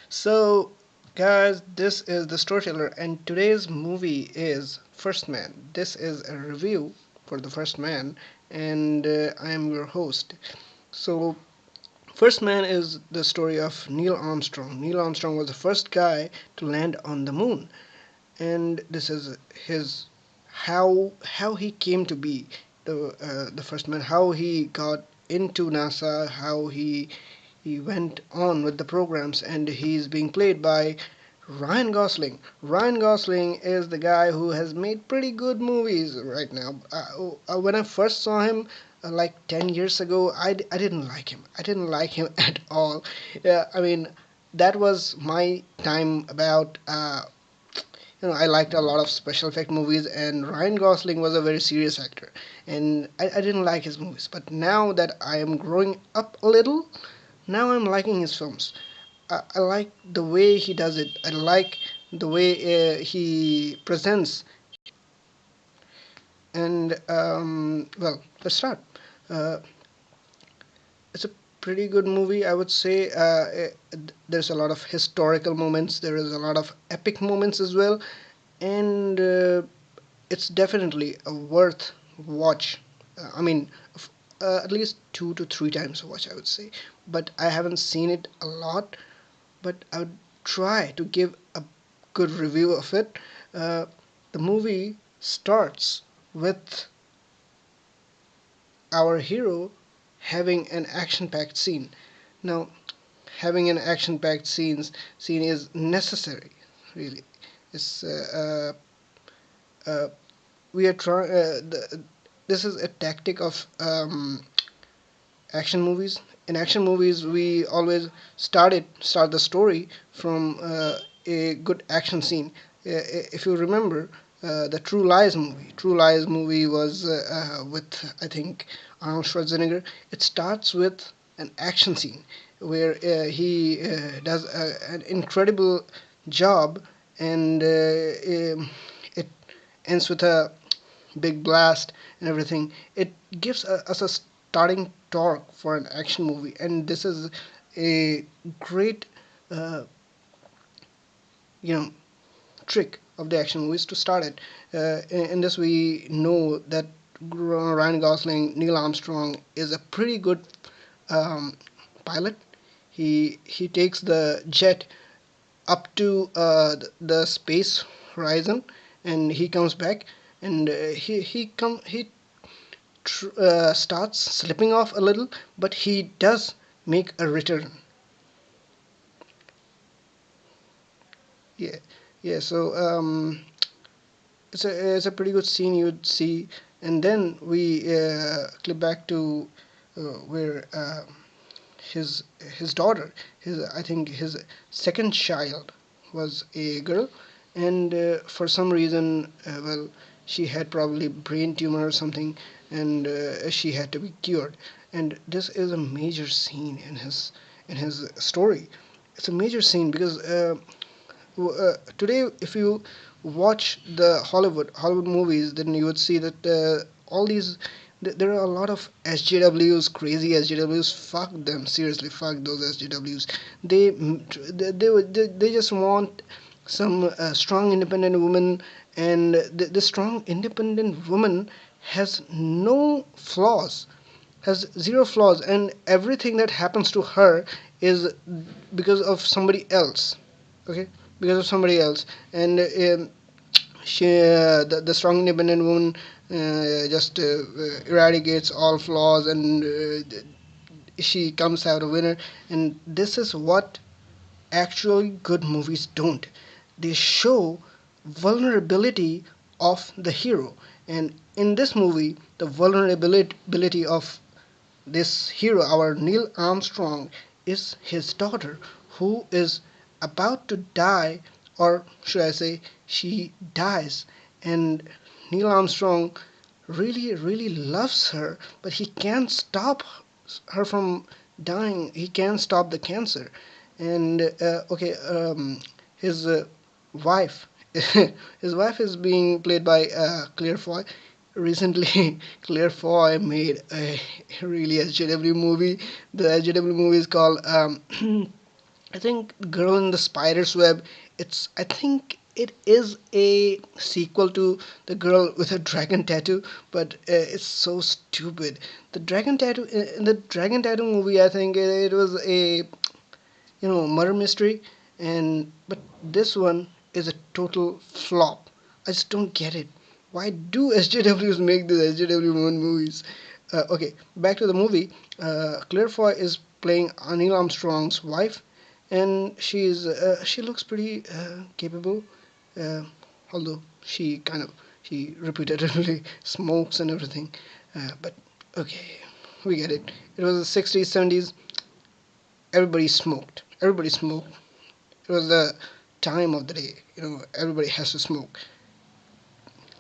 So, guys, this is the storyteller, and today's movie is First Man. This is a review for the First Man, and I am your host. So, First Man is the story of Neil Armstrong. Neil Armstrong was the first guy to land on the moon, and this is his how he came to be the first man, how he got into NASA, how he went on with the programs, and he's being played by Ryan Gosling. Ryan Gosling is the guy who has made pretty good movies right now. When I first saw him, like 10 years ago, I didn't like him. I didn't like him at all. I mean, that was my time about I liked a lot of special effect movies, and Ryan Gosling was a very serious actor, and I didn't like his movies. But now that I am growing up a little, now I'm liking his films. I like the way he does it. I like the way he presents. And well, let's start. Uh, it's a pretty good movie, I would say. There's a lot of historical moments. There is a lot of epic moments as well, and it's definitely a worth watch. I mean, at least 2 to 3 times watch, I would say. But I haven't seen it a lot. But I would try to give a good review of it. The movie starts with our hero having an action-packed scene. Now, having an action-packed scene is necessary, really. It's we are trying. This is a tactic of action movies. In action movies, we always start the story from a good action scene. If you remember, the True Lies movie was with, I think, Arnold Schwarzenegger. It starts with an action scene where he does an incredible job, and it ends with a big blast and everything. It gives us a starting torque for an action movie, and this is a great, uh, you know, trick of the action movies to start it. In this, we know that Ryan Gosling, Neil Armstrong is a pretty good um, pilot. He takes the jet up to the space horizon, and he comes back, and he starts slipping off a little, but he does make a return. Yeah, yeah. So it's a pretty good scene you'd see, and then we clip back to where his his daughter, his I think his second child was a girl, and for some reason, well, she had probably brain tumor or something, and she had to be cured. And this is a major scene in his story. It's a major scene because today, if you watch the Hollywood movies, then you would see that all these there are a lot of SJWs, crazy SJWs. Fuck them, seriously, fuck those SJWs. They just want some strong independent woman, and the strong independent woman has no flaws, has zero flaws, and everything that happens to her is because of somebody else. Okay, because of somebody else, and the strong independent woman just eradicates all flaws, and she comes out a winner. And this is what actually good movies don't. They show vulnerability of the hero, and in this movie the vulnerability of this hero, our Neil Armstrong, is his daughter, who is about to die, or should I say, she dies. And Neil Armstrong really, really loves her, but he can't stop her from dying. He can't stop the cancer. And okay, his wife, his wife is being played by Claire Foy. Recently, Claire Foy made a really SJW movie. The SJW movie is called I think Girl in the Spider's Web. I think it is a sequel to The Girl with a Dragon Tattoo, but it's so stupid. The dragon tattoo in the Dragon Tattoo movie, I think it was a murder mystery, and but this one is a total flop. I just don't get it. Why do SJWs make these SJW movies? Okay, back to the movie. Claire Foy is playing Neil Armstrong's wife, and she looks pretty capable, uh, although she repetitively smokes and everything. But okay, we get it. It was the 60s, 70s. Everybody smoked. It was the time of the day. Everybody has to smoke.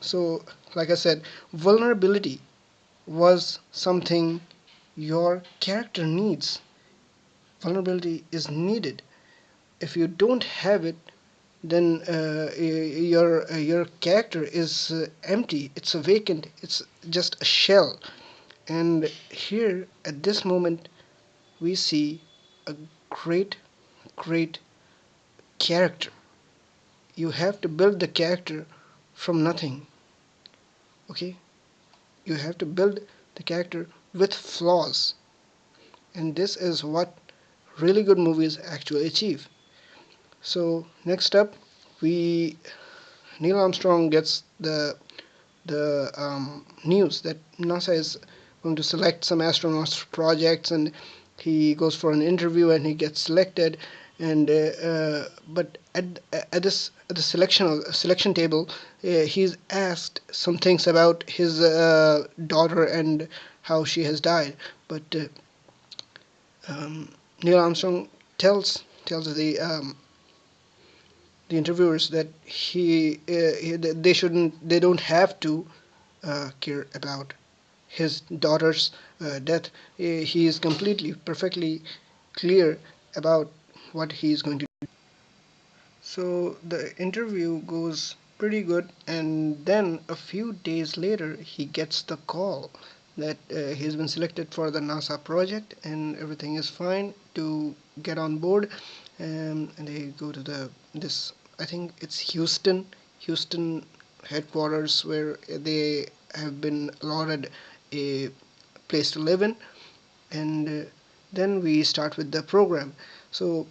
So, like I said, vulnerability was something your character needs. Vulnerability is needed. If you don't have it, then your character is empty. It's a vacant. It's just a shell. And here at this moment, we see a great, great character. You have to build the character from nothing. Okay, you have to build the character with flaws, and this is what really good movies actually achieve. So next up, we Neil Armstrong gets the news that NASA is going to select some astronauts for projects, and he goes for an interview and he gets selected. And but at the selection table, he's asked some things about his daughter and how she has died. But Neil Armstrong tells the interviewers that they don't have to care about his daughter's death. He is completely perfectly clear about what he is going to do. So the interview goes pretty good, and then a few days later he gets the call that he's been selected for the NASA project and everything is fine to get on board. And they go to this, I think it's Houston headquarters, where they have been allotted a place to live in. And then we start with the program. So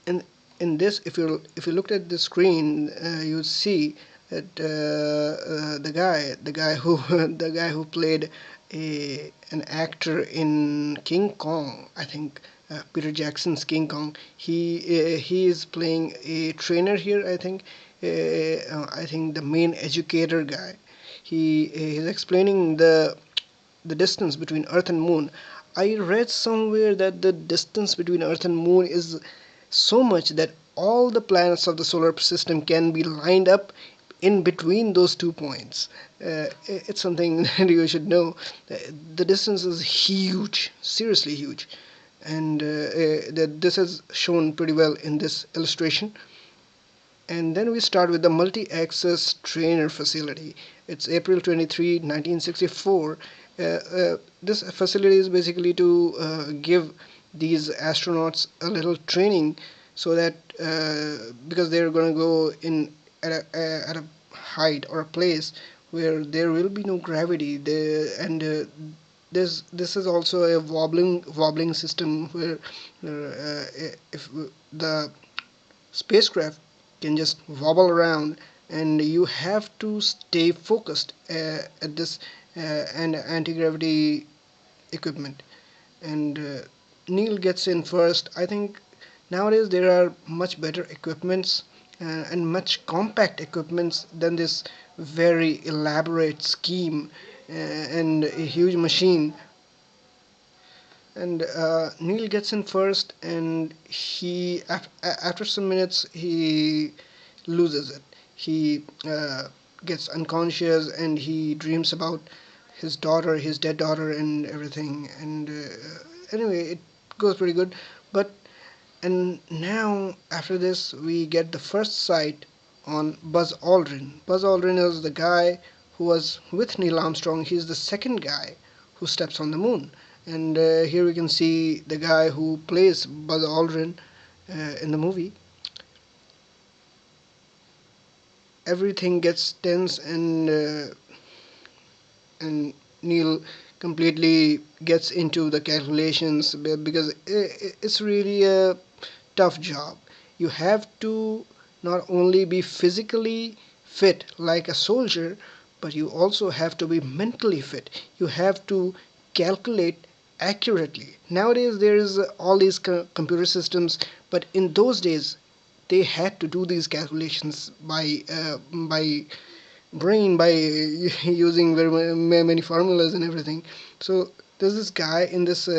in in this, if you looked at the screen, you would see that the guy who the guy who played an actor in King Kong, I think Peter Jackson's King Kong, he is playing a trainer here, I think. I think the main educator guy. He's explaining the distance between Earth and Moon. I read somewhere that the distance between Earth and Moon is so much that all the planets of the solar system can be lined up in between those 2 points. It's something that you should know. The distance is huge, seriously huge, and this is shown pretty well in this illustration. And then we start with the multi-access trainer facility. It's April 23, 1964. This facility is basically to give these astronauts a little training, so that because they're going to go in at a height or a place where there will be no gravity. And this is also a wobbling system where if the spacecraft can just wobble around, and you have to stay focused at this and anti-gravity equipment. And Neil gets in first. I think nowadays there are much better equipments and much compact equipments than this very elaborate scheme and a huge machine. And Neil gets in first, and after some minutes he loses it. He gets unconscious, and he dreams about his daughter, his dead daughter, and everything. And anyway, it goes pretty good. But and now after this, we get the first sight on Buzz Aldrin. Buzz Aldrin is the guy who was with Neil Armstrong. He's the second guy who steps on the moon. And here we can see the guy who plays Buzz Aldrin, in the movie, everything gets tense, and Neil completely gets into the calculations because it's really a tough job. You have to not only be physically fit like a soldier, but you also have to be mentally fit. You have to calculate accurately. Nowadays, there is all these computer systems, but in those days, they had to do these calculations by brain, by using very many formulas and everything. So there's this guy in this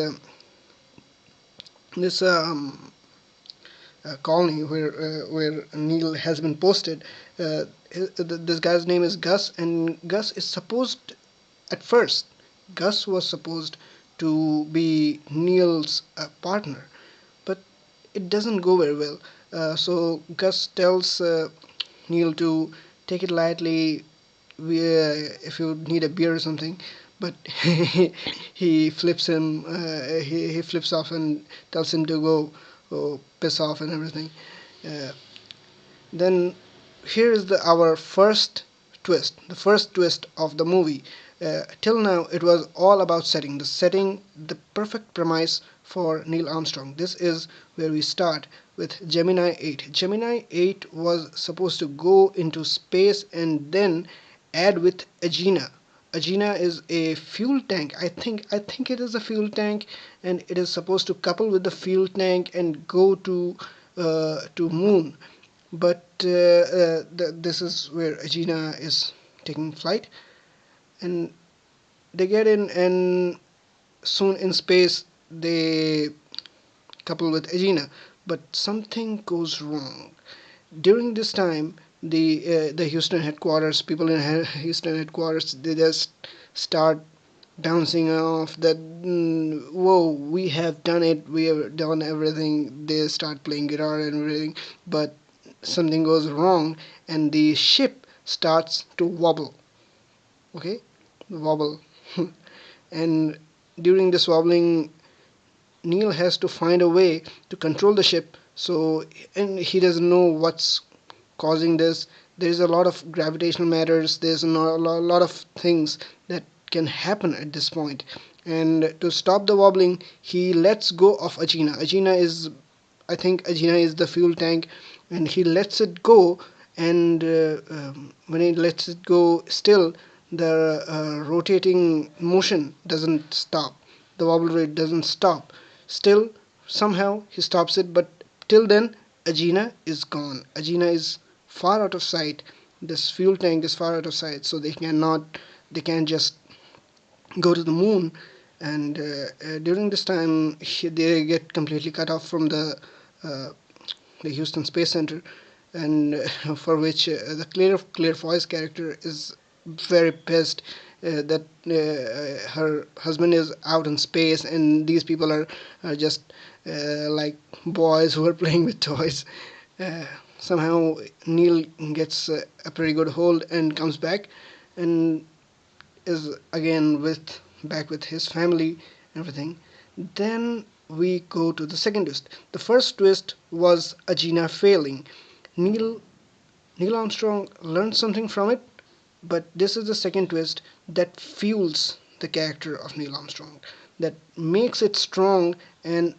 colony where Neil has been posted. This guy's name is Gus, and Gus is supposed at first. Gus was supposed to be Neil's partner, but it doesn't go very well. So Gus tells Neil to take it lightly. If you need a beer or something, but he flips him. He flips off and tells him to go piss off and everything. Uh, then here is our first twist, the first twist of the movie. Till now, it was all about setting the perfect premise for Neil Armstrong. This is where we start with Gemini 8. Gemini 8 was supposed to go into space and then add with Agena. Agena is a fuel tank. I think it is a fuel tank, and it is supposed to couple with the fuel tank and go to moon. But this is where Agena is taking flight, and they get in, and soon in space they couple with Agena. But something goes wrong. During this time, the Houston headquarters, people in Houston headquarters, they just start bouncing off that, whoa, we have done it, we have done everything. They start playing guitar and everything, but something goes wrong, and the ship starts to wobble. Okay, wobble. And during this wobbling, Neil has to find a way to control the ship. So, and he doesn't know what's causing this. There's a lot of gravitational matters. There's a lot of things that can happen at this point. And to stop the wobbling, he lets go of Agena. I think Agena is the fuel tank, and he lets it go. And when he lets it go, still the rotating motion doesn't stop. The wobble rate doesn't stop. Still, somehow he stops it, but till then, Agena is gone. Agena is far out of sight. This fuel tank is far out of sight, so they can't just go to the moon. And during this time, they get completely cut off from uh, the Houston Space Center, and for which the Claire Foy's character is very pissed that her husband is out in space, and these people are just like boys who are playing with toys. Uh, Somehow Neil gets a pretty good hold and comes back, and is again with back with his family and everything. Then we go to the second twist. The first twist was Agena failing. Neil Neil Armstrong learned something from it, but this is the second twist that fuels the character of Neil Armstrong, that makes it strong and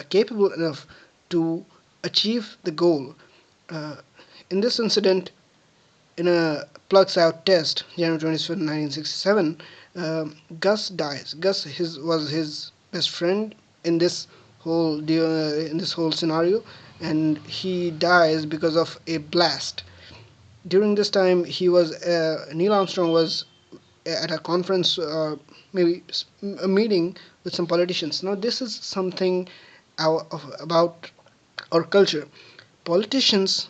capable enough to achieve the goal. Uh, in this incident, in a plugs out test, January 25th, 1967, Gus dies. Was his best friend in this whole scenario, and he dies because of a blast. During this time, Neil Armstrong was at a conference, maybe a meeting with some politicians. Now, this is something about our culture. Politicians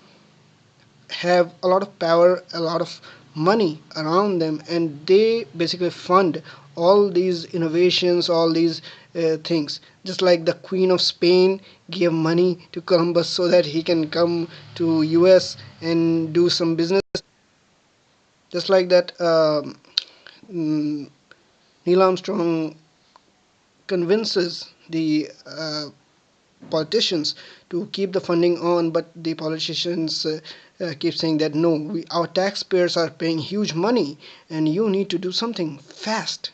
have a lot of power, a lot of money around them, and they basically fund all these innovations, all these things. Just like the Queen of Spain gave money to Columbus so that he can come to US and do some business. Just like that, mm, Neil Armstrong convinces the politicians to keep the funding on, but the politicians keep saying that no, our taxpayers are paying huge money and you need to do something fast.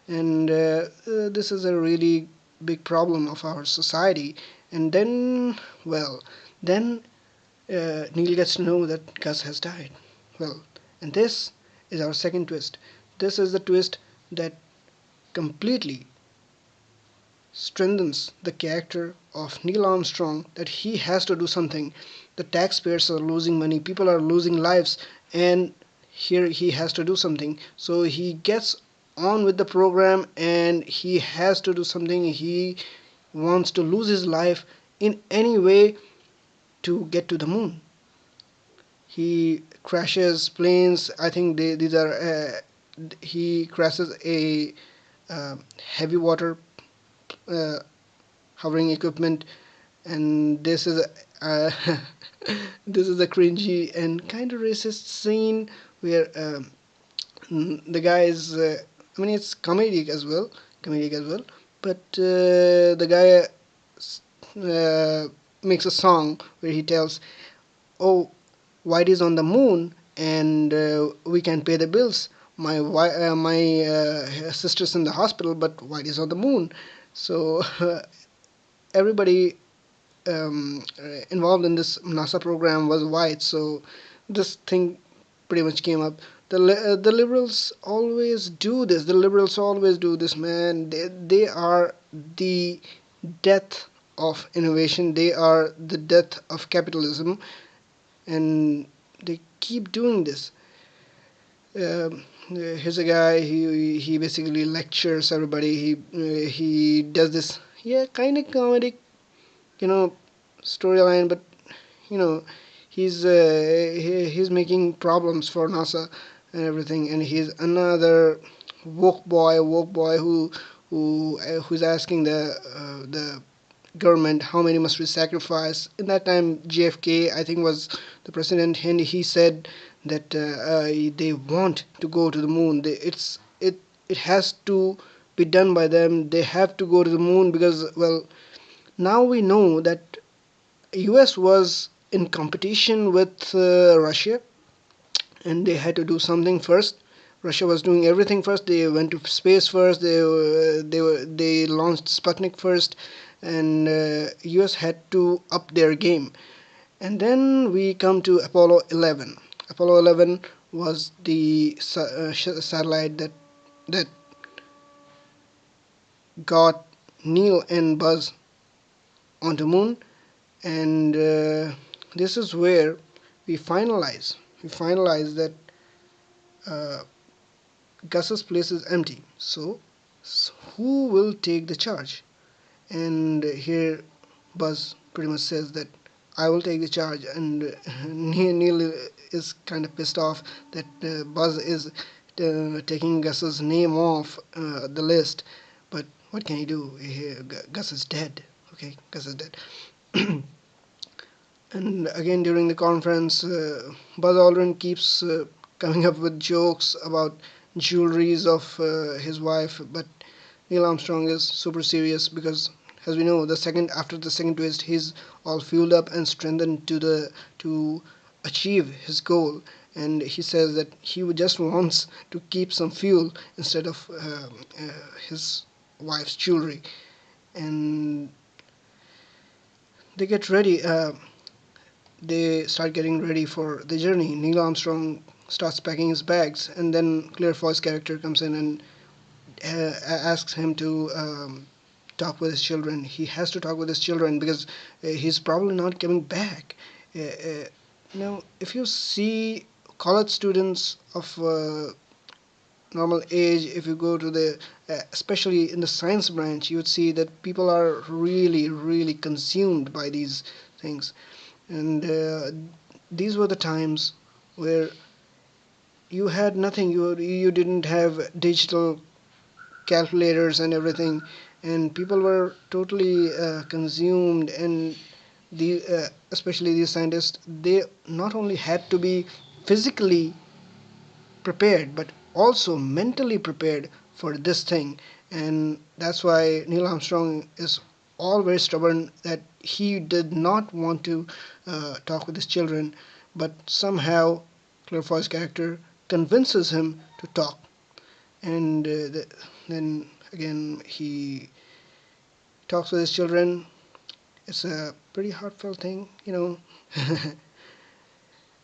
And this is a really big problem of our society. And then, well, then Neil gets to know that Gus has died. Well, and this is our second twist. This is the twist that completely strengthens the character of Neil Armstrong, that he has to do something. The taxpayers are losing money, people are losing lives, and here he has to do something. So he gets on with the program and he has to do something. He wants to lose his life in any way to get to the moon. He crashes planes. I think these are. He crashes a heavy water uh, hovering equipment, and this is uh, this is a cringy and kind of racist scene where the guy is. I mean, it's comedic as well. But the guy makes a song where he tells, "Oh, White is on the moon, and we can pay the bills. My sister's in the hospital, but White is on the moon." So everybody involved in this NASA program was white. So this thing pretty much came up. The liberals always do this. The liberals always do this, man. They are the death of innovation. They are the death of capitalism, and they keep doing this. Here's a guy. He basically lectures everybody. He does this, yeah, kind of comedic, you know, storyline, but you know, he's making problems for NASA and everything, and he's another woke boy who's asking the government how many must we sacrifice. In that time, JFK I think was the president, and he said that they want to go to the moon. It has to be done by them. They have to go to the moon because, well, now we know that US was in competition with Russia, and they had to do something first. Russia was doing everything first. They went to space first. They launched Sputnik first, and US had to up their game. And then we come to Apollo 11. Apollo 11 was the satellite that got Neil and Buzz onto moon, and this is where we finalize that uh, Gus's place is empty. So who will take the charge? And here Buzz pretty much says that I will take the charge, and Neil is kind of pissed off that Buzz is taking Gus's name off the list. But what can he do? Gus is dead. Okay, Gus is dead. And again, during the conference, Buzz Aldrin keeps coming up with jokes about jewelries of his wife, but Neil Armstrong is super serious because, as we know, after the second twist, he's all fueled up and strengthened to achieve his goal. And he says that he just wants to keep some fuel instead of his wife's jewelry. And they get ready. They start getting ready for the journey. Neil Armstrong starts packing his bags, and then Claire Foy's character comes in and asks him to talk with his children. He has to talk with his children because he's probably not coming back. If you see college students of normal age, if you go to the especially in the science branch, you would see that people are really, really consumed by these things. And these were the times where you had nothing. You didn't have digital calculators and everything, and people were totally consumed. And especially these scientists, they not only had to be physically prepared but also mentally prepared for this thing. And that's why Neil Armstrong is all very stubborn that he did not want to talk with his children, but somehow Claire Foy's character convinces him to talk, and then again he talks with his children. It's a pretty heartfelt thing, you know.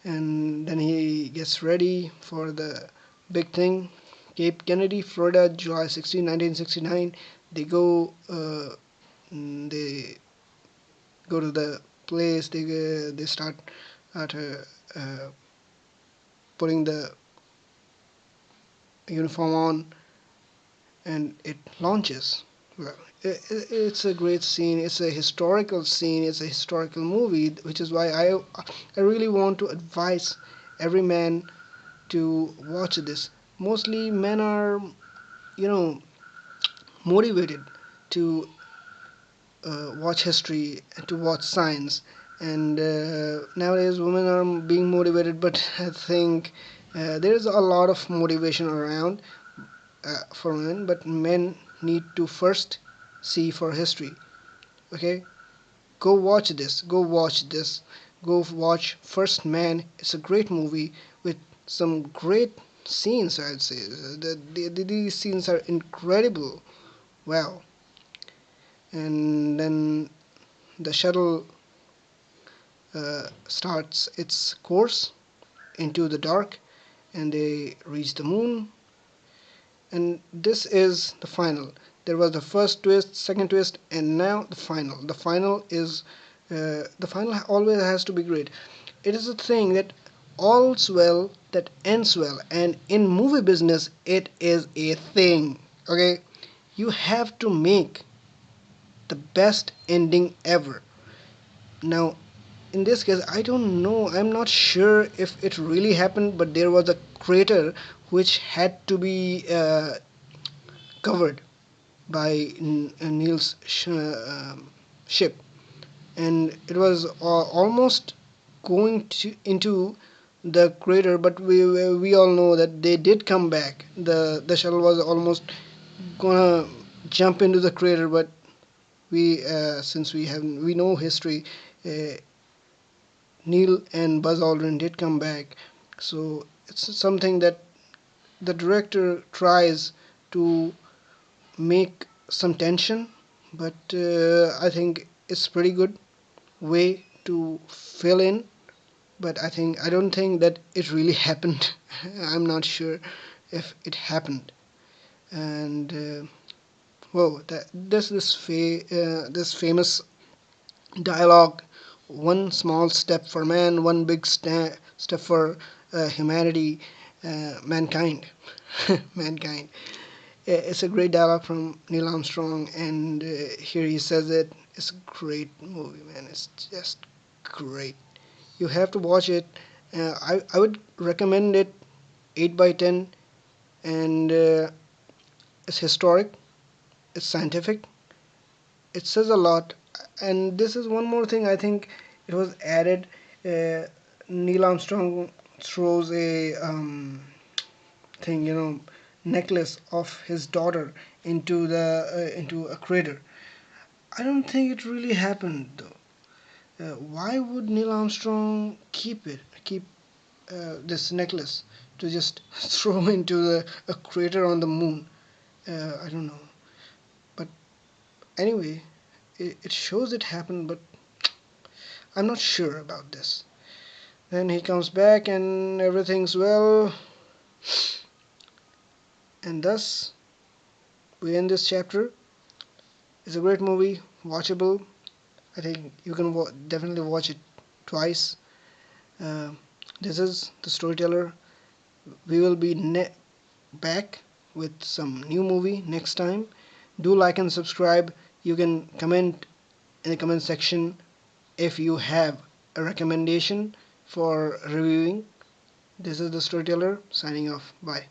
And then he gets ready for the big thing. Cape Kennedy, Florida, July 16, 1969. They go. They go to the place. They start at putting the uniform on, and it launches. Well, it's a great scene. It's a historical scene. It's a historical movie, which is why I really want to advise every man to watch this. Mostly men are, you know, motivated to watch history and to watch science, and nowadays women are being motivated, but I think there's a lot of motivation around for men, but men need to first see for history. Okay, go watch this. Go watch this. Go watch First Man. It's a great movie with some great scenes. I'd say these scenes are incredible. Wow. And then the shuttle starts its course into the dark, and they reach the moon. And this is the final. There was the first twist, second twist, and now the final. The final always has to be great. It is a thing that all's well that ends well, and in movie business, it is a thing. Okay, you have to make the best ending ever. Now, in this case, I don't know. I'm not sure if it really happened, but there was a crater which had to be covered by Neil's ship, and it was almost going into the crater. But we all know that they did come back. The shuttle was almost gonna jump into the crater, but we since we know history, uh, Neil and Buzz Aldrin did come back. So it's something that the director tries to make some tension, but I think it's pretty good way to fill in. But I don't think that it really happened. I'm not sure if it happened. And whoa, this famous dialogue: one small step for man, one big step for humanity, mankind, mankind. It's a great dialogue from Neil Armstrong, and here he says it. It's a great movie, man. It's just great. You have to watch it. I would recommend it 8 by 10, and it's historic, it's scientific, it says a lot. And this is one more thing I think it was added. Uh, Neil Armstrong throws a thing, necklace of his daughter into a crater. I don't think it really happened though. Why would Neil Armstrong keep this necklace to just throw into a crater on the moon? I don't know. But anyway, it shows it happened, but I'm not sure about this. Then he comes back and everything's well, and thus we end this chapter. It's a great movie, watchable. I think you can definitely watch it twice. Uh, this is the storyteller. We will be back with some new movie next time. Do like and subscribe. You can comment in the comment section if you have a recommendation for reviewing. This is the storyteller signing off. Bye.